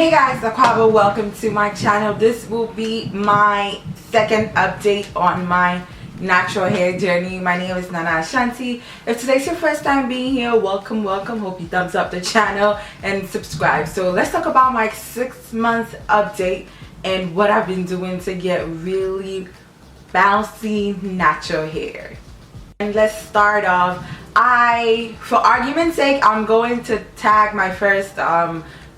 Hey guys, Akwaba, welcome to my channel. This will be my second update on my natural hair journey. My name is Nana Ashanti. If today's your first time being here, welcome. Hope you thumbs up the channel and subscribe. So let's talk about my 6-month update and what I've been doing to get really bouncy natural hair. And let's start off. For argument's sake, I'm going to tag my first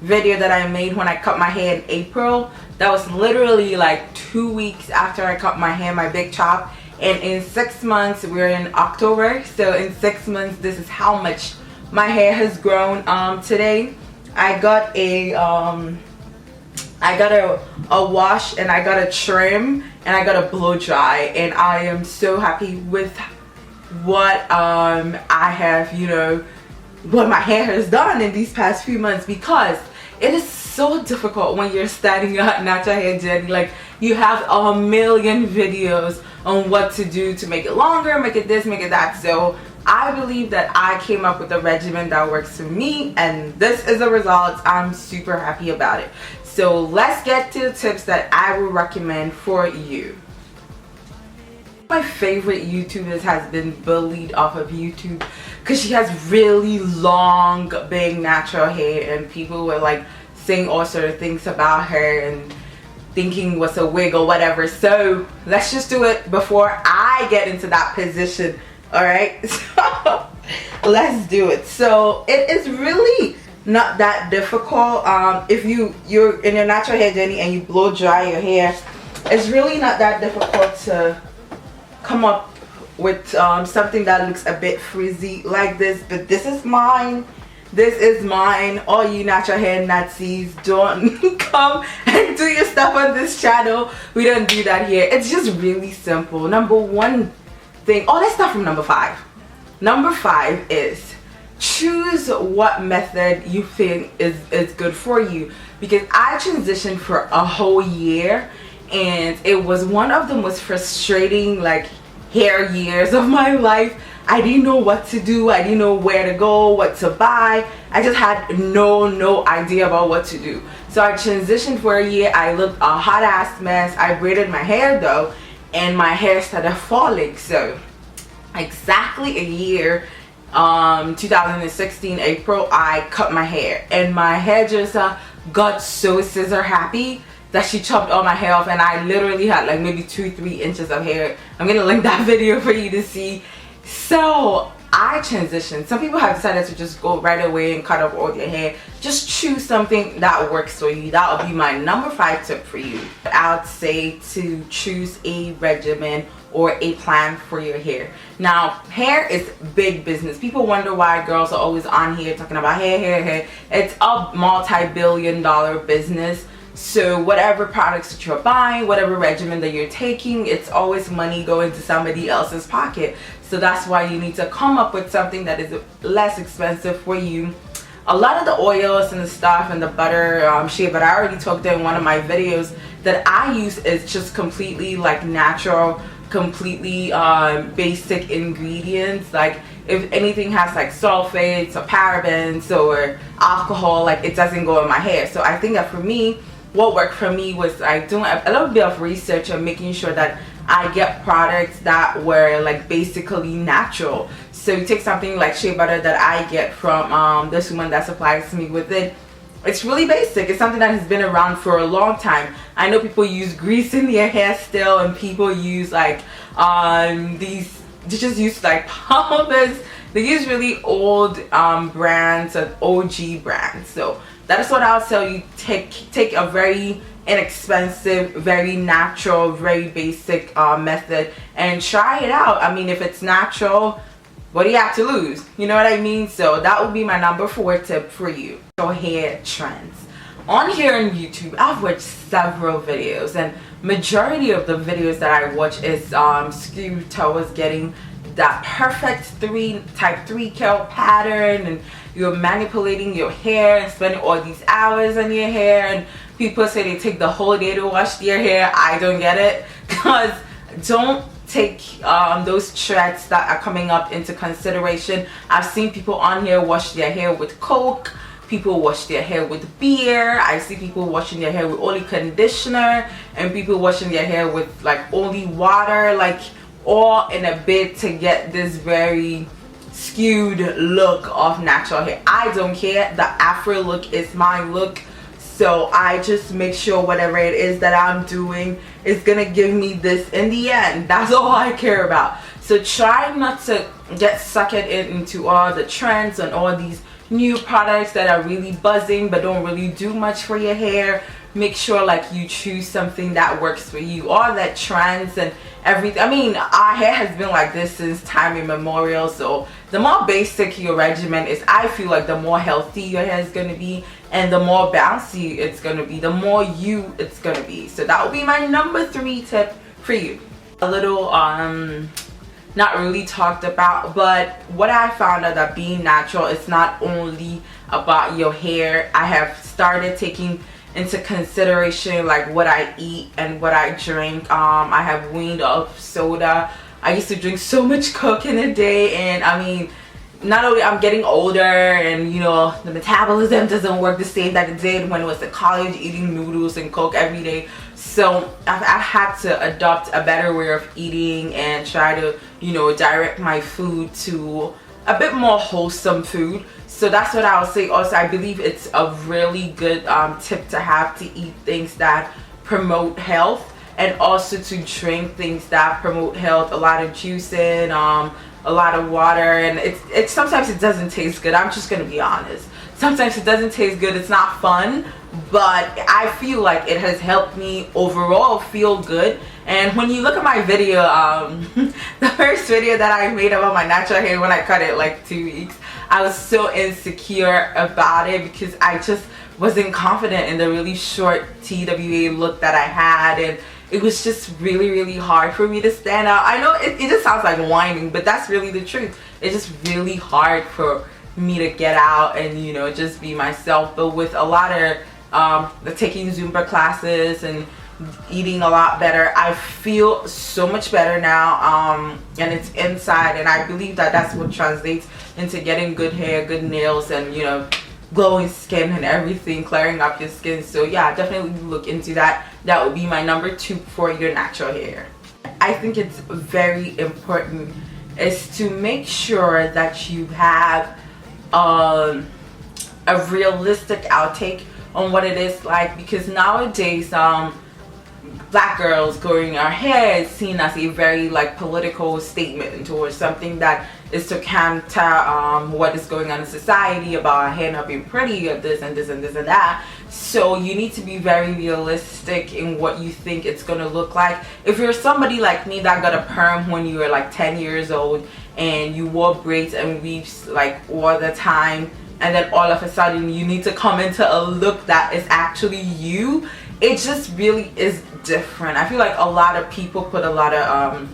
video that I made when I cut my hair in April. That was literally like 2 weeks after I cut my hair, my big chop. And in 6 months, we're in October, so in 6 months this is how much my hair has grown. Today I got a wash, and I got a trim, and I got a blow dry, and I am so happy with what I have, what my hair has done in these past few months, because it is so difficult when you're starting a natural hair journey. Like, you have a million videos on what to do to make it longer, make it this, make it that. So I believe that I came up with a regimen that works for me, and this is the result. I'm super happy about it. So let's get to the tips that I will recommend for you. My favorite YouTubers has been bullied off of YouTube because she has really long, big natural hair, and people were like saying all sort of things about her and thinking was a wig or whatever. So let's just do it before I get into that position. All right, so let's do it. So it is really not that difficult. If you're in your natural hair journey and you blow dry your hair, it's really not that difficult to come up with something that looks a bit frizzy like this. But this is mine. All you natural hair Nazis, don't come and do your stuff on this channel. We don't do that here. It's just really simple. Number one thing, let's start from number 5. Number 5 is choose what method you think is good for you, because I transitioned for a whole year, and one of the most frustrating hair years of my life. I didn't know what to do. I didn't know where to go, what to buy. I just had no idea about what to do. So I transitioned for a year. I looked a hot ass mess. I braided my hair though, and my hair started falling. So exactly a year, 2016 April, I cut my hair, and my hairdresser got so scissor happy that she chopped all my hair off, and I literally had like maybe 2-3 inches of hair. I'm gonna link that video for you to see. So I transitioned. Some people have decided to just go right away and cut off all their hair. Just choose something that works for you. That will be my number 5 tip for you. I would say to choose a regimen or a plan for your hair. Now, hair is big business. People wonder why girls are always on here talking about hair. It's a multi-billion-dollar business. So whatever products that you're buying, whatever regimen that you're taking, it's always money going to somebody else's pocket. So that's why you need to come up with something that is less expensive for you. A lot of the oils and the stuff and the butter, shea butter, I already talked in one of my videos, that I use is just completely natural, completely basic ingredients. Like, if anything has sulfates or parabens or alcohol, it doesn't go in my hair. So I think that for me, what worked for me was doing a little bit of research and making sure that I get products that were basically natural. So you take something like shea butter that I get from this woman that supplies me with it. It's really basic. It's something that has been around for a long time. I know people use grease in their hair still, and people use they just use powders. They use really old brands and OG brands. So that is what I'll tell you. Take a very inexpensive, very natural, very basic method and try it out. I mean, if it's natural, what do you have to lose? You know what I mean? So that would be my number 4 tip for you. Your hair trends. On here on YouTube, I've watched several videos, and majority of the videos that I watch is skewed towards getting that perfect type 3 curl pattern, and you're manipulating your hair and spending all these hours on your hair. And people say they take the whole day to wash their hair. I don't get it, because don't take those threads that are coming up into consideration. I've seen people on here wash their hair with Coke. people wash their hair with beer. I see people washing their hair with only conditioner, and people washing their hair with like only water, like all in a bid to get this very skewed look of natural hair. I don't care. The afro look is my look, so I just make sure whatever it is that I'm doing is gonna give me this in the end. That's all I care about. So try not to get sucked into all the trends and all these new products that are really buzzing but don't really do much for your hair. Make sure like you choose something that works for you. All that trends and everything, I mean, our hair has been like this since time immemorial, so the more basic your regimen is, I feel like the more healthy your hair is going to be, and the more bouncy it's going to be, the more you it's going to be. So that would be my number 3 tip for you. A little not really talked about, but what I found out that being natural is not only about your hair. I have started taking into consideration like what I eat and what I drink. I have weaned off soda. I used to drink so much Coke in a day, and I mean, not only I'm getting older and you know the metabolism doesn't work the same that it did when it was in college eating noodles and Coke every day. So I had to adopt a better way of eating and try to, you know, direct my food to a bit more wholesome food. So that's what I'll say. Also, I believe it's a really good tip to have, to eat things that promote health, and also to drink things that promote health. A lot of juicing, a lot of water, and it's sometimes it doesn't taste good. I'm just gonna be honest. Sometimes it doesn't taste good. It's not fun, but I feel like it has helped me overall feel good. And when you look at my video, the first video that I made about my natural hair when I cut it like 2 weeks, I was so insecure about it because I just wasn't confident in the really short TWA look that I had, and it was just really hard for me to stand out. I know it just sounds like whining, but that's really the truth. It's just really hard for me to get out and, you know, just be myself. But with a lot of taking Zumba classes and eating a lot better, I feel so much better now, and it's inside, and I believe that that's what translates into getting good hair, good nails, and, you know, glowing skin and everything, clearing up your skin. So yeah, definitely look into that. That would be my number 2 for your natural hair. I think it's very important is to make sure that you have a realistic outtake on what it is like, because nowadays black girls growing our hair is seen as a very like political statement, or something that is to counter what is going on in society about our hair not being pretty, or this and this and this and that. So you need to be very realistic in what you think it's gonna look like. If you're somebody like me that got a perm when you were like 10 years old and you wore braids and weaves like all the time, and then all of a sudden you need to come into a look that is actually you, it just really is different. I feel like a lot of people put a lot of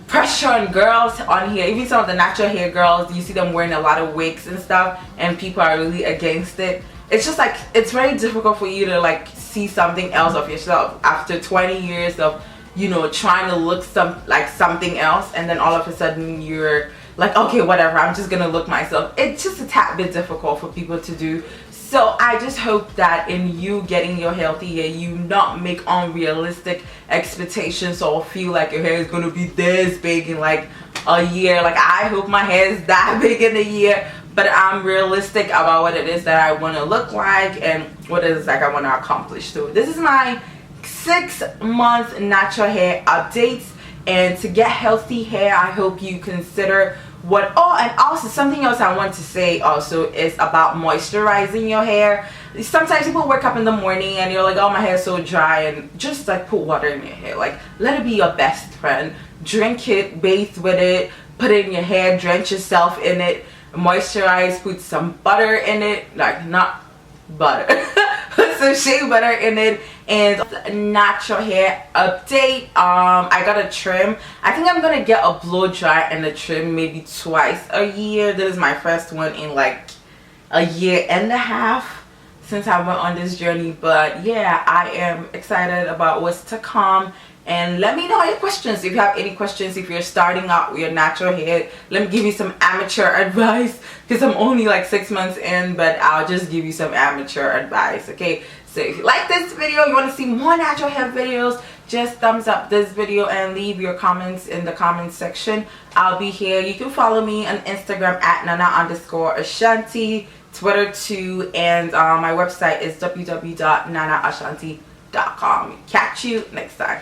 pressure on girls on here. Even some of the natural hair girls, you see them wearing a lot of wigs and stuff, and people are really against it. It's just like, it's very difficult for you to like see something else of yourself after 20 years of, you know, trying to look like something else, and then all of a sudden you're like, okay, whatever, I'm just gonna look myself. It's just a tad bit difficult for people to do. So I just hope that in you getting your healthy hair, you not make unrealistic expectations or feel like your hair is gonna be this big in like a year. Like, I hope my hair is that big in a year, but I'm realistic about what it is that I want to look like and what it is like I want to accomplish. So this is my 6-month natural hair updates. And to get healthy hair, I hope you consider what, oh, and also something else I want to say also is about moisturizing your hair. Sometimes people wake up in the morning and you're like, oh, my hair is so dry, and just like put water in your hair. Like, let it be your best friend. Drink it, bathe with it, put it in your hair, drench yourself in it, moisturize, put some butter in it, like not butter, put some shea butter in it. And natural hair update, I got a trim. I think I'm gonna get a blow dry and a trim maybe twice a year. This is my first one in like a year and a half since I went on this journey. But yeah, I am excited about what's to come, and let me know your questions. If you have any questions, if you're starting out with your natural hair, let me give you some amateur advice, because I'm only like 6 months in, but I'll just give you some amateur advice. Okay, so if you like this video, you want to see more natural hair videos, just thumbs up this video and leave your comments in the comments section. I'll be here. You can follow me on Instagram at Nana_Ashanti, Twitter too, and my website is www.nanaashanti.com. Catch you next time.